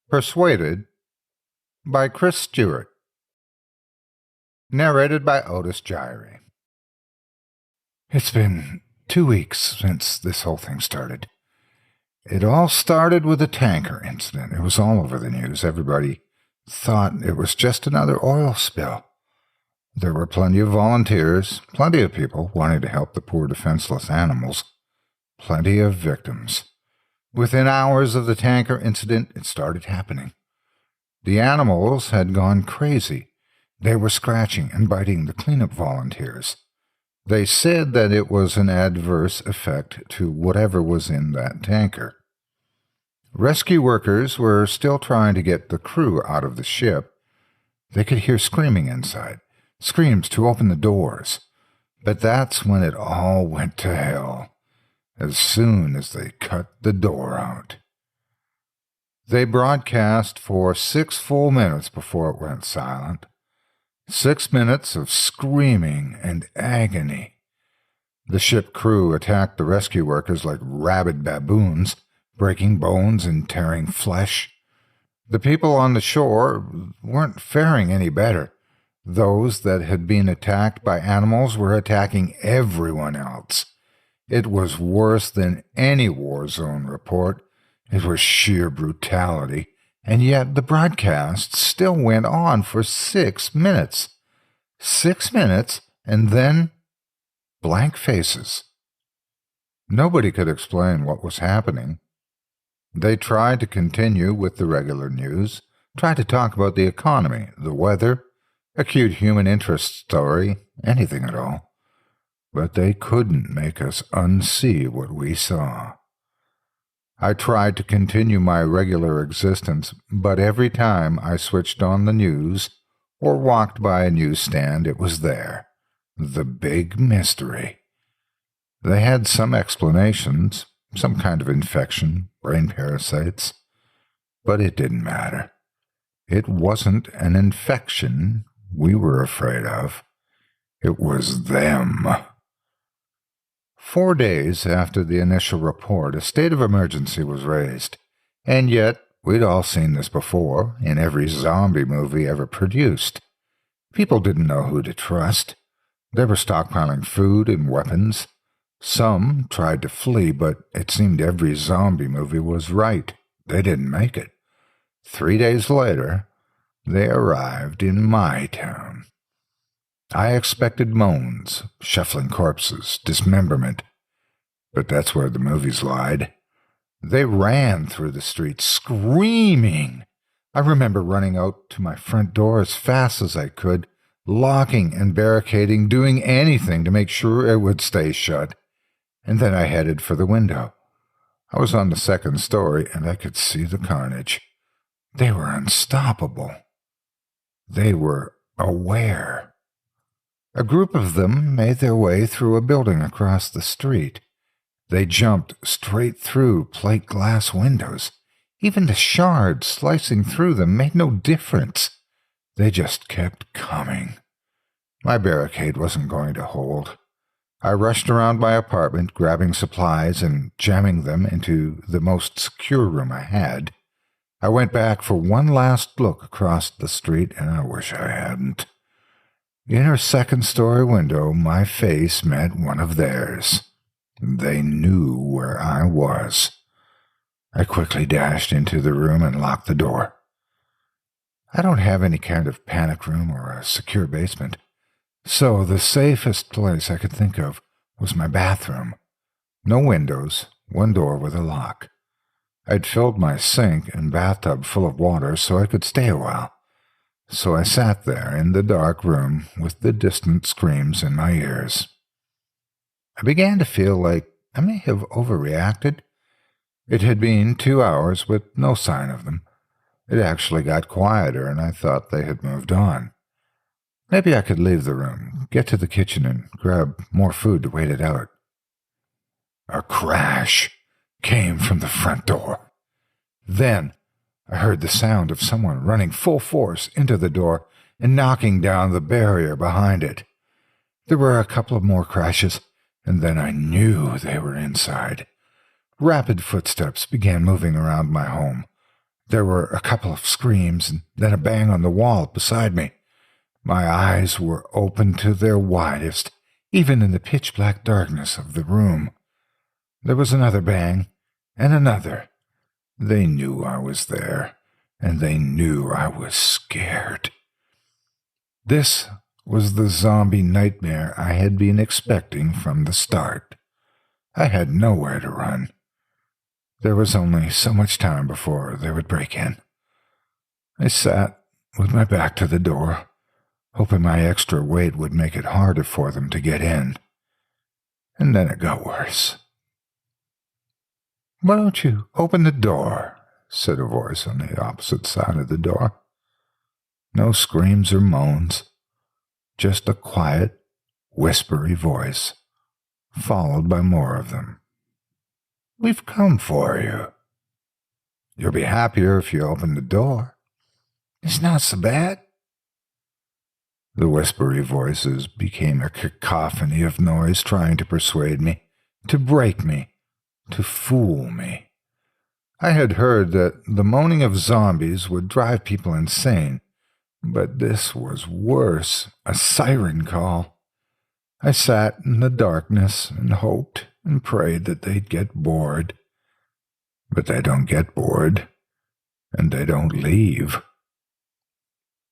Persuaded by Chris Stewart. Narrated by Otis Gyrie. It's been 2 weeks since this whole thing started. It all started with a tanker incident. It was all over the news. Everybody thought it was just another oil spill. There were plenty of volunteers, plenty of people wanting to help the poor defenseless animals, plenty of victims. Within hours of the tanker incident, it started happening. The animals had gone crazy. They were scratching and biting the cleanup volunteers. They said that it was an adverse effect to whatever was in that tanker. Rescue workers were still trying to get the crew out of the ship. They could hear screaming inside, screams to open the doors. But that's when it all went to hell, as soon as they cut the door out. They broadcast for 6 full minutes before it went silent. 6 minutes of screaming and agony. The ship crew attacked the rescue workers like rabid baboons, breaking bones and tearing flesh. The people on the shore weren't faring any better. Those that had been attacked by animals were attacking everyone else. It was worse than any war zone report. It was sheer brutality, and yet the broadcast still went on for 6 minutes. 6 minutes, and then blank faces. Nobody could explain what was happening. They tried to continue with the regular news, tried to talk about the economy, the weather, a cute human interest story, anything at all. But they couldn't make us unsee what we saw. I tried to continue my regular existence, but every time I switched on the news or walked by a newsstand, it was there. The big mystery. They had some explanations, some kind of infection, brain parasites, but it didn't matter. It wasn't an infection we were afraid of. It was them. 4 days after the initial report, a state of emergency was raised. And yet, we'd all seen this before, in every zombie movie ever produced. People didn't know who to trust. They were stockpiling food and weapons. Some tried to flee, but it seemed every zombie movie was right. They didn't make it. 3 days later, they arrived in my town. I expected moans, shuffling corpses, dismemberment. But that's where the movies lied. They ran through the streets, screaming. I remember running out to my front door as fast as I could, locking and barricading, doing anything to make sure it would stay shut. And then I headed for the window. I was on the 2nd story, and I could see the carnage. They were unstoppable. They were aware. A group of them made their way through a building across the street. They jumped straight through plate glass windows. Even the shards slicing through them made no difference. They just kept coming. My barricade wasn't going to hold. I rushed around my apartment, grabbing supplies and jamming them into the most secure room I had. I went back for one last look across the street, and I wish I hadn't. In her 2nd story window, my face met one of theirs. They knew where I was. I quickly dashed into the room and locked the door. I don't have any kind of panic room or a secure basement, so the safest place I could think of was my bathroom. No windows, one door with a lock. I'd filled my sink and bathtub full of water so I could stay a while. So I sat there in the dark room with the distant screams in my ears. I began to feel like I may have overreacted. It had been 2 hours with no sign of them. It actually got quieter, and I thought they had moved on. Maybe I could leave the room, get to the kitchen, and grab more food to wait it out. A crash came from the front door. Then I heard the sound of someone running full force into the door and knocking down the barrier behind it. There were a couple of more crashes, and then I knew they were inside. Rapid footsteps began moving around my home. There were a couple of screams and then a bang on the wall beside me. My eyes were open to their widest, even in the pitch-black darkness of the room. There was another bang, and another. They knew I was there, and they knew I was scared. This was the zombie nightmare I had been expecting from the start. I had nowhere to run. There was only so much time before they would break in. I sat with my back to the door, hoping my extra weight would make it harder for them to get in. And then it got worse. "Why don't you open the door?" said a voice on the opposite side of the door. No screams or moans, just a quiet, whispery voice, followed by more of them. "We've come for you. You'll be happier if you open the door. It's not so bad." The whispery voices became a cacophony of noise trying to persuade me, to break me, to fool me. I had heard that the moaning of zombies would drive people insane, but this was worse, a siren call. I sat in the darkness and hoped and prayed that they'd get bored. But they don't get bored, and they don't leave.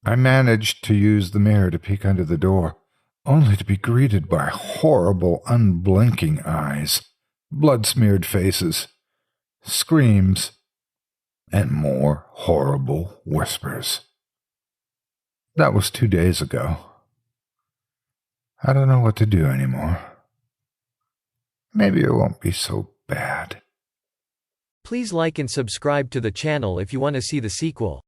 I managed to use the mirror to peek under the door, only to be greeted by horrible, unblinking eyes, blood-smeared faces, screams, and more horrible whispers. That was 2 days ago. I don't know what to do anymore. Maybe it won't be so bad. Please like and subscribe to the channel if you want to see the sequel.